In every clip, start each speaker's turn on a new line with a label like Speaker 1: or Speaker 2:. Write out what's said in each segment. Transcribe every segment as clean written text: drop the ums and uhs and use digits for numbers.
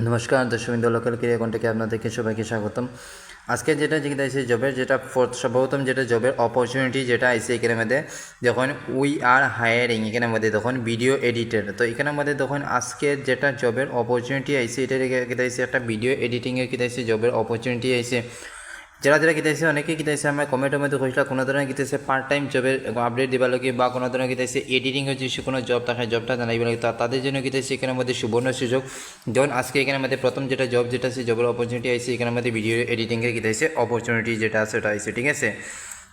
Speaker 1: নমস্কার দর্শকবৃন্দ, লোকাল ক্রিয়া কন্টেন্টে আপনাদেরকে সবাইকে স্বাগতম। আজকে যেটা জিজ্ঞাসা জবের যেটা সর্বপ্রথম যেটা জবের অপরচুনিটি যেটা আইসে এখানের মধ্যে যখন উই আর হায়ারিং এখানের মধ্যে তখন ভিডিও এডিটর। তো এখানের মধ্যে তখন আজকে যেটা জবের অপরচুনিটি আইসে এটা কিতাইছে একটা ভিডিও এডিটিংয়ের কিতাইছে জবের অপরচুনিটি আইসে। যারা কিতাইছে অনেকেই কিতাইছে আমার কমেন্টের মধ্যে কইছিলা কোনো ধরনের কিতাইছে পার্ট টাইম জবের আপডেট দিবা লাগে বা কোনো ধরনের কিতাইছে এডিটিংয়ের যে কোনো জব থাকে জবটা জানাইবা লাগে, তাদের জন্য কিতাইছে এখানের মধ্যে সুবর্ণ সুযোগ। যেমন আজকে এখানের মধ্যে প্রথম যেটা জব যেটা আছে জবের অপরচুনিটি আইসে এখানের মধ্যে ভিডিও এডিটিংয়ের কিতাইছে অপরচুনিটি যেটা আছে ওটা আইসে, ঠিক আছে।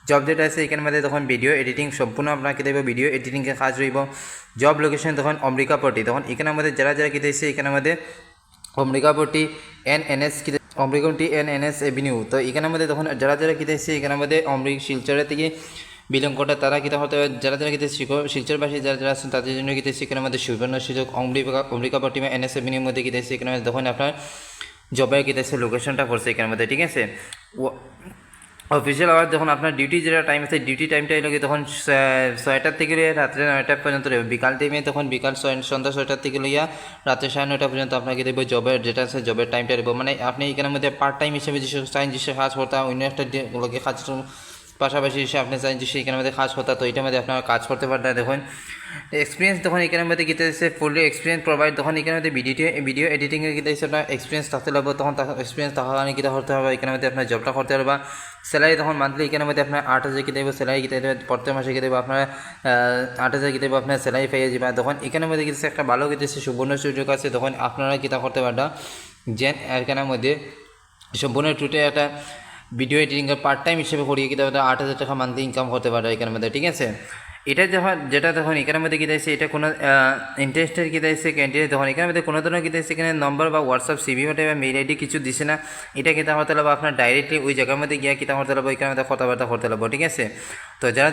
Speaker 1: জব যেটা আছে এখানের মধ্যে তখন ভিডিও এডিটিং সম্পূর্ণ আপনার কী দেবো ভিডিও এডিটিংয়ের কাজ রইব। জব লোকেশন তখন অম্বিকাপট্টি। তখন এখানের মধ্যে যারা কিতাইছে এখানের মধ্যে Ambikapatti NNS Ambikapatti NNS Avenue. তো এখানের মধ্যে তখন যারা কিতাইছে এখানের মধ্যে শিলচরের থেকে বিলং করে তারা কিতা হতে যারা কিতাইছে শিলচরবাসী যারা আছেন তাদের জন্য কিতাইছে এখানের মধ্যে সুবর্ণ সুযোগ। অম্বিকাপট্টি NS এভিনিউর মধ্যে কিতাইছে এখানে মধ্যে তখন আপনার জবের কিতাইছে লোকেশনটা পড়ছে এখানের মধ্যে, ঠিক আছে। অফিসিয়াল আওয়ার যখন আপনার ডিউটি যেটা টাইম আছে ডিউটি টাইমটা এলো তখন 6টার থেকে রাত্রে 9টা পর্যন্ত রইবে। বিকাল টাইমে তখন সন্ধ্যা 6টার থেকে লইয়া রাত্রে 9:30 পর্যন্ত আপনাকে দেবো জবের যেটা আছে জবের টাইমটা দেবো। মানে আপনি এখানের মধ্যে পার্ট টাইম হিসেবে যেসব চাইন যেসব কাজ করতে অন্য একটা লোকে কাজ পাশাপাশি এসে আপনি চাইন যে এখানের মধ্যে কাজ করতে, তো এটার মধ্যে আপনারা কাজ করতে পারতেন। দেখুন এক্সপিরিয়েন্স তখন এখানের মধ্যে কী দিয়েছে ফুললি এক্সপিরিয়েন্স প্রোভাইড। তখন এখানের মধ্যে ভিডিও এডিটিংয়ের কী দিয়েছে আপনার এক্সপিরিয়েন্স থাকতে লাগবে। তখন এক্সপিরিয়েন্স থাকার কারণে কীটা করতে হবে এখানের মধ্যে আপনার জবটা করতে পারবা। স্যালারি তখন মান্থলি এখানের মধ্যে আপনার 8,000 কী দেবো স্যালারি কী দেবে প্রত্যেক মাসে কী দেবো আপনার 8,000 কী দেবো আপনার স্যালারি পেয়ে যাবে। তখন এখানের মধ্যে কী একটা ভালো কী দিয়েছে সুবর্ণ সুযোগ আছে। তখন আপনারা কীটা করতে পারবা যে এখানের মধ্যে সম্পূর্ণ টুটে একটা ভিডিও এডিটিংয়ের পার্ট টাইম হিসেবে করিয়ে কিন্তু 8,000 টাকা মান্থলি ইনকাম করতে পারে এখানের মধ্যে, ঠিক আছে। এটা যেটা তখন এখানের মধ্যে কী দিয়েছে এটা কোনো ইন্টারেস্টের কী দিয়েছে ক্যান্ডিডেট তখন এখানের মধ্যে কোনো ধরনের কী দিয়েছে এখানে নম্বর বা হোয়াটসঅ্যাপ সিভি বা মেইল আইডি কিছু দিছে না। এটা কিতা হতে লাগবে আপনার ডাইরেক্টলি ওই জায়গার মধ্যে গিয়ে কিতা করতে লাগবে এখানের মধ্যে কথাবার্তা করতে লাগবে, ঠিক আছে। তো যারা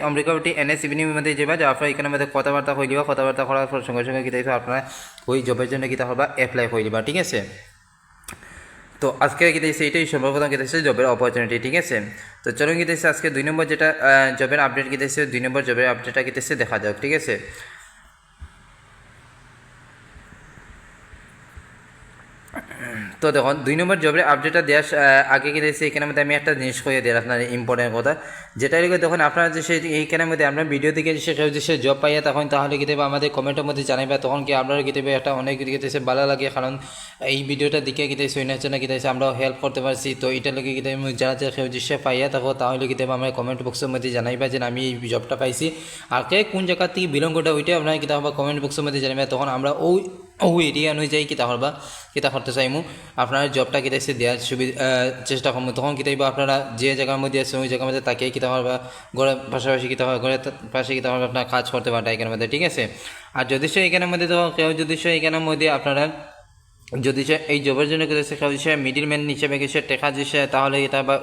Speaker 1: অম্বিকাপট্টি NS এভিনিউর মধ্যে যাবে যে আপনারা এখানের মধ্যে কথাবার্তা হয়ে দিবা। কথাবার্তা করার পর সঙ্গে সঙ্গে কী দিয়েছে আপনারা ওই জবের জন্য কিতা হবা অ্যাপ্লাই করে দিবা, ঠিক আছে। তো আজকে কী দিয়েছে এটাই সর্বপ্রথম কী দিয়েছে জবের অপরচুনিটি, ঠিক আছে। তো চলুন কী দিয়েছে আজকে 2 নম্বর যেটা জবের আপডেট কী দিয়েছে 2 নম্বর জবের আপডেটটা কী দিয়েছে দেখা যাক, ঠিক আছে। তো দেখুন 2 নম্বর জবের আপডেটটা দেওয়ার আগে কী দিয়েছে এখানের মধ্যে আমি একটা জিনিস করে দিই আপনার ইম্পর্টেন্ট কথা, যেটা হলে তখন আপনারা যে এইখানের মধ্যে আমরা ভিডিও থেকে যে সে জব পাইয়া তখন তাহলে কী দেবে আমাদের কমেন্টের মধ্যে জানাইবা। তখন কি আপনারা কী দেবে একটা অনেক কী দিয়েছে ভালো লাগে, কারণ এই ভিডিওটা দিকে কী দিয়েছে অন্য জন্য কী দিয়েছে আমরাও হেল্প করতে পারছি। তো এটা লোকে কী দেবে যারা যে সে পাইয়া থাকো তাহলে কী দেবে আমার কমেন্ট বক্সের মধ্যে জানাইবা যে আমি এই জবটা পাইছি। আর কে কোন জায়গা থেকে বিলং করে ওইটা আপনারা কী তাহলে কমেন্ট বক্সের মধ্যে জানাইবা। তখন আমরা ওই এরিয়া অনুযায়ী কী তাহলে কিতা করতে চাইমু আপনারা জবটা কিতাইছে দেওয়ার চেষ্টা করবো। তখন কিতাইবা আপনারা যে জায়গার মধ্যে আছে ওই জায়গার মধ্যে তাকে কিতা পারবা ঘরের পাশাপাশি কিতা হয় ঘরের পাশে কিতা পারবা আপনার কাজ করতে পারবে এখানের মধ্যে, ঠিক আছে। আর যদি সে এখানের মধ্যে তো কেউ যদি সে এখানের মধ্যে আপনারা যদি সে এই জবের জন্য কিনেছে কেউ সে মিডিল ম্যান হিসেবে কিছু টাকা দিছে তাহলে এটা বা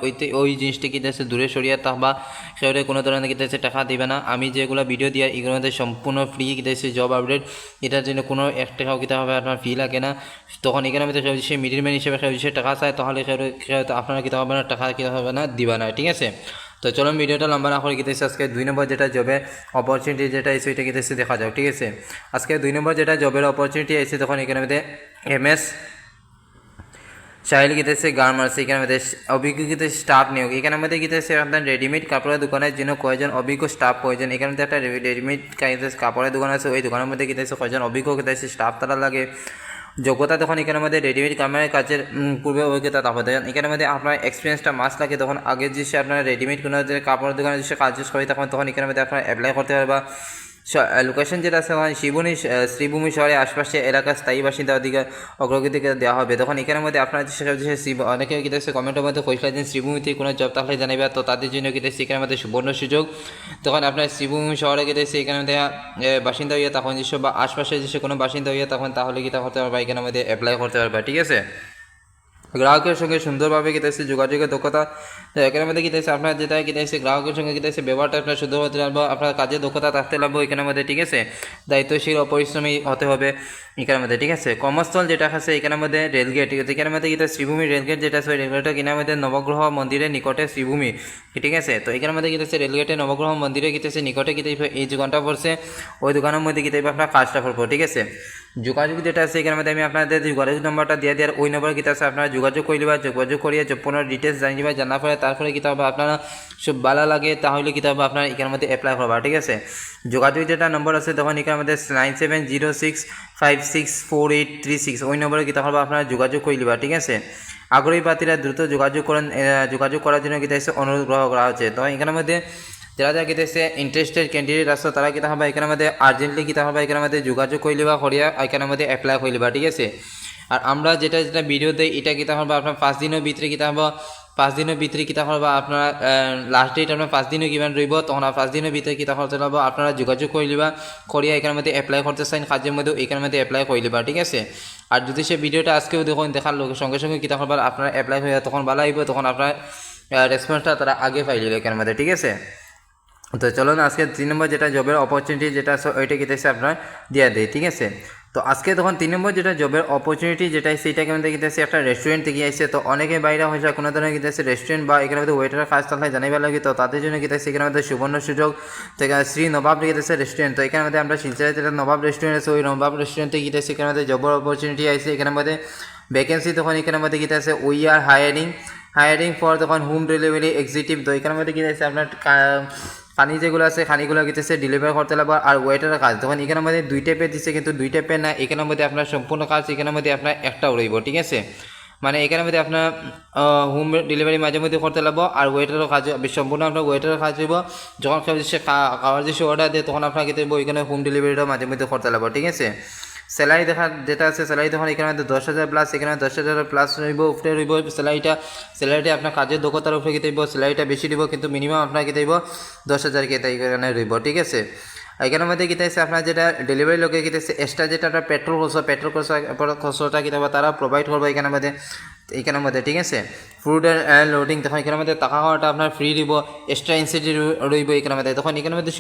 Speaker 1: ওই জিনিসটি কিনেছে দূরে সরিয়ে তা বা সেটা কোনো ধরনের কিনেছে টাকা দিবে না। আমি যেগুলো ভিডিও দিই এগুলোর মধ্যে সম্পূর্ণ ফ্রি কিনেছে জব আপডেট, এটার জন্য কোনো 1 টাকাও কিনতে হবে আপনার ফি লাগে না। তখন এখানে মধ্যে কেউ সে মিডিল ম্যান হিসেবে কেউ সে টাকা চায় তাহলে আপনারা কিনতে হবে না, টাকা কিনতে হবে না, দিবা না, ঠিক আছে। তো চলো ভিডিওটা লম্বা না করে কিতেছে আজকে 2 নম্বর যেটা জবে অপরচুনিটি যেটা এসে ওইটা কিতেছে দেখা যাক, ঠিক আছে। আজকে 2 নম্বর যেটা জবের অপরচুনিটি এসে তখন এখানে মধ্যে MS চাইলে কিতেছে গার্মেন্টস এখানে মধ্যে অভিজ্ঞ কিতে স্টাফ নিয়োগ। এখানের মধ্যে কিতেছে আপনার রেডিমেড কাপড়ের দোকানের জন্য কয়জন অভিজ্ঞ স্টাফ প্রয়োজন। এখানে মধ্যে একটা রেডিমেড কাপড়ের দোকান আছে, ওই দোকানের মধ্যে কিতেছে কয়জন অভিজ্ঞ কিতেছে স্টাফ তারা লাগে। যোগ্যতা তখন এখানের মধ্যে রেডিমেড কাপড়ের কাজের পূর্বে অভিজ্ঞতা তারপরে এখানের মধ্যে আপনার এক্সপিরিয়েন্সটা মাস্ট লাগে। তখন আগে যে সে আপনার রেডিমেড কোনো যে কাপড়ের দোকানে যে কাজ করে তখন এখানের মধ্যে আপনার অ্যাপ্লাই করতে হবে। বা লোকেশন যেটা আছে শ্রীভূমি শহরের আশপাশে এলাকার স্থায়ী বাসিন্দা অধিকার অগ্রগতি দেওয়া হবে। তখন এখানের মধ্যে আপনার যে অনেকে কিতেছে কমেন্টের মধ্যে কইছিল যে শ্রীভূমিতে কোনো জব থাকলে জানাবে, তো তাদের জন্য কিতেছে এখানের মধ্যে সুবর্ণ সুযোগ। তখন আপনার শ্রীভূমি শহরে কিতেছে এখানের মধ্যে বাসিন্দা হইয়া তখন যেসব বা আশপাশে যেসব কোনো বাসিন্দা হইয়া তখন তাহলে কিতা করতে পারবা এখানের মধ্যে অ্যাপ্লাই করতে পারবা, ঠিক আছে। গ্রাহকের সঙ্গে সুন্দরভাবে কিতেছে যোগাযোগের দক্ষতা এখানের মধ্যে কিতেছে আপনার যেটা কিতেছে গ্রাহকের সঙ্গে কিতেছে ব্যবহারটা আপনার শুদ্ধ হতে লাগবে, আপনার কাজে দক্ষতা থাকতে লাগবে এখানের মধ্যে, ঠিক আছে। দায়িত্বশীল ও পরিশ্রমী হতে হবে এখানের মধ্যে, ঠিক আছে। কর্মস্থল যেটা আছে এখানের মধ্যে রেলগেট, এখানের মধ্যে কিতে শ্রীভূমি রেলগেট যেটা আছে রেলগেটটা এখানের মধ্যে নবগ্রহ মন্দিরের নিকটে শ্রীভূমি, ঠিক আছে। তো এখানের মধ্যে কিতেছে রেলগেটে নবগ্রহ মন্দিরে কিতেছে নিকটে কিতে এই দোকানটা পড়ছে ওই দোকানের মধ্যে কিতে আপনার কাজটা করবো, ঠিক আছে। যোগাযোগ যেটা আছে এখানের মধ্যে আমি আপনাদের যোগাযোগ নম্বরটা দিয়ে দেওয়ার ওই নম্বরে কিতা আছে আপনারা যোগাযোগ করলিবা যোগাযোগ করিয়ে সম্পূর্ণ ডিটেলস জানিয়ে দিবা জানার পরে তারপরে কিতা হবে আপনারা সব ভালো লাগে তাহলে কিতা হবে আপনার এখানের মধ্যে অ্যাপ্লাই করবা ঠিক আছে যোগাযোগ যেটা নম্বর আছে তখন এখানের মধ্যে 9706564836 ওই নম্বরে কিতা হবে আপনারা যোগাযোগ করলিবা ঠিক আছে আগ্রহী প্রার্থীরা দ্রুত যোগাযোগ করেন যোগাযোগ করার জন্য কিতা আছে অনুরোধ করা হচ্ছে তো এখানের মধ্যে যারা যারা কিতেছে ইন্টারেস্টেড ক্যান্ডিডেট আছে তারা কিতা হবে এখানের মধ্যে আর্জেন্টলি কিতা হবে এখানের মধ্যে যোগাযোগ করে লিবা করিয়া এখানের মধ্যে অ্যাপ্লাই করে লিবা ঠিক আছে আর আমরা যেটা যেটা ভিডিও দেই এটা কিতা হবে আপনার 5 দিনের ভিতরে কিতা হবে 5 দিনের ভিতরে কিতা হবে আপনার লাস্ট ডেট আপনার 5 দিনও কিমান রইব তখন 5 দিনের ভিতরে কিতা করতে হবে আপনারা যোগাযোগ করে লিবা করিয়া এখানের মধ্যে অ্যাপ্লাই করতে চান কাজের মধ্যে এখানের মধ্যে অ্যাপ্লাই করে লিবা ঠিক আছে আর যদি সে ভিডিওটা আজকেও দেখুন দেখার সঙ্গে সঙ্গে কিতা হবে আপনারা অ্যাপ্লাই হয়ে তখন ভালো হইব তখন আপনার রেসপন্সটা তারা আগে পাইলিল এখানের মধ্যে ঠিক আছে তো চলুন আজকে 3 নম্বর যেটা জবের অপরচুনিটি যেটা ওইটা কিতেছে আপনার দিয়ে দেয় ঠিক আছে তো আজকে তখন 3 নম্বর যেটা জবের অপরচুনিটি যেটা সেইটাকে মধ্যে কিতেছে একটা রেস্টুরেন্ট থেকে আসছে তো অনেকে বাইরে হয়েছে কোনো ধরনের কিতেছে রেস্টুরেন্ট বা এখানে মধ্যে ওয়েটারের কাজ তাহলে জানাইবার লাগে তো তাদের জন্য কিতেছে এখানে মধ্যে সুবর্ণ সুযোগ তো শ্রী নবাব কিতেছে রেস্টুরেন্ট তো এখানে মধ্যে আমরা শিলচরে যেটা নবাব রেস্টুরেন্ট আছে ওই নবাব রেস্টুরেন্টে কিতেছে এখানে মধ্যে জবের অপরচুনিটি আসছে এখানে মধ্যে ভ্যাকেন্সি তখন এখানে মধ্যে কিতেছে উই আর হায়ারিং ফর তখন হোম ডেলিভারি এক্সিকিউটিভ তো এখানে মধ্যে কিতেছে আপনার পানি যেগুলো আছে পানিগুলো কিতেছে ডেলিভারি করতে লাগবে আর ওয়েটারের কাজ তখন এখানের মধ্যে 2 টাইপের দিচ্ছে কিন্তু 2 টাইপের না এখানের মধ্যে আপনার সম্পূর্ণ কাজ এখানের মধ্যে আপনার একটা রইব ঠিক আছে মানে এখানের মধ্যে আপনার হোম ডেলিভারি মাঝে মধ্যে করতে লাগবো আর ওয়েটারের কাজ সম্পূর্ণ আপনার ওয়েটারের কাজ হইব যখন সে খাওয়ার যে অর্ডার দেয় তখন আপনার কিন্তু এখানে হোম ডেলিভারিটাও মাঝে মধ্যে করতে লাগবো ঠিক আছে স্যালারি দেখা যেটা আছে স্যালারি তখন এখানে মধ্যে 10,000 প্লাস এখানে 10,000 প্লাস রইব উপরে রইব স্যালারিটা আপনার কাজের দক্ষতার উপরে কেটে দিব স্যালারিটা বেশি দিব কিন্তু মিনিমাম আপনার কেটে দিব 10,000 কেটে এখানে রইব ঠিক আছে এখানের মধ্যে কিতা আছে আপনার যেটা ডেলিভারি লোকে কিতা আছে এক্সট্রা যেটা আপনার পেট্রোল খরচটা কিতা তারা প্রোভাইড করবে এখানের মধ্যে ঠিক আছে ফুড অ্যান্ড লোডিং তখন এখানের মধ্যে টাকা খাওয়াটা আপনার ফ্রি দিব এক্সট্রা ইনসেন্টিভ রইব এখানের মধ্যে তখন এখানের মধ্যে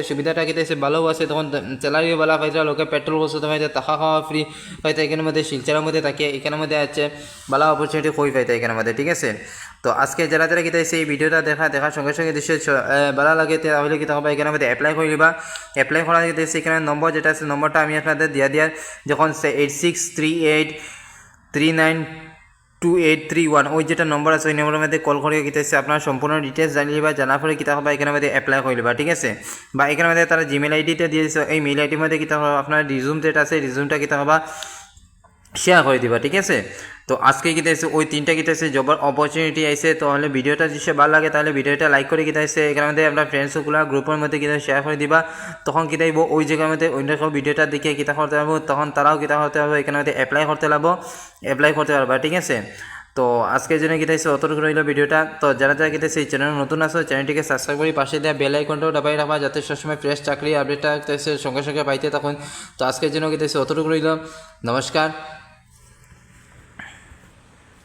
Speaker 1: সুবিধাটা কিতা আছে ভালোও আছে তখন স্যালারিও ভালো পাইতে লোকে পেট্রোল খরচ পাইতে টাকা খাওয়া ফ্রি পাইতে এখানের মধ্যে শিলচরের মধ্যে থাকে এখানের মধ্যে আছে ভালো অপরচুনিটি কই পাইতে এখানের মধ্যে ঠিক আছে তো আজকে যারা যারা কিতা আছে এই ভিডিওটা দেখার সঙ্গে সঙ্গে দৃশ্য ভালো লাগে তাহলে কিতা হবে এখানের মধ্যে অ্যাপ্লাই করে নিবা অ্যাপ্লাই করা যেতে এখানে নম্বর যেটা আছে নম্বরটা আমি আপনাদের দেওয়ার যখন 8638392831 ওই যেটা নম্বর আছে ওই নম্বরের মধ্যে কল করে কিতেছে আপনার সম্পূর্ণ ডিটেলস জানিয়ে লিবা জানার পরে কিতা হবে এখানের মধ্যে অ্যাপ্লাই করে লিবা ঠিক আছে বা এখানের মধ্যে তারা জিমেল আইডিটা দিয়ে দিয়েছে এই মেল আইডির মধ্যে কিতা হবে আপনার রিজুম যেটা আছে রিজুমটা কিতা হবে শেয়ার করে দিবা ঠিক আছে তো আজকে কিতা আছে ওই 3টা কিতা আছে জবের অপরচুনিটি আইছে তাহলে ভিডিওটা যদি ভালো লাগে তাহলে ভিডিওটা লাইক করে কিতা আছে এখানের মধ্যে আপনার ফ্রেন্ডসগুলো গ্রুপের মধ্যে কিতা শেয়ার করে দিবা তখন কিতাইব ওই জায়গার মধ্যে অন্য সব ভিডিওটা দেখে কিতা করতে পারবো তখন তারাও কিতা করতে পারবো এখানের মধ্যে অ্যাপ্লাই করতে পারবা ঠিক আছে তো আজকের জন্য কিতাইছে অতটুকু রইল ভিডিওটা তো যারা যারা কিতাইছে এই চ্যানেল নতুন আছে চ্যানেলটিকে সাবস্ক্রাইব করে পাশে দেওয়া বেল আইকনটাও দাবাই রাখবা যাতে সবসময় ফ্রেশ চাকরি আপডেটটা সঙ্গে সঙ্গে পাইতে তখন তো আজকের জন্য কিতাইছে অতটুকু রইল নমস্কার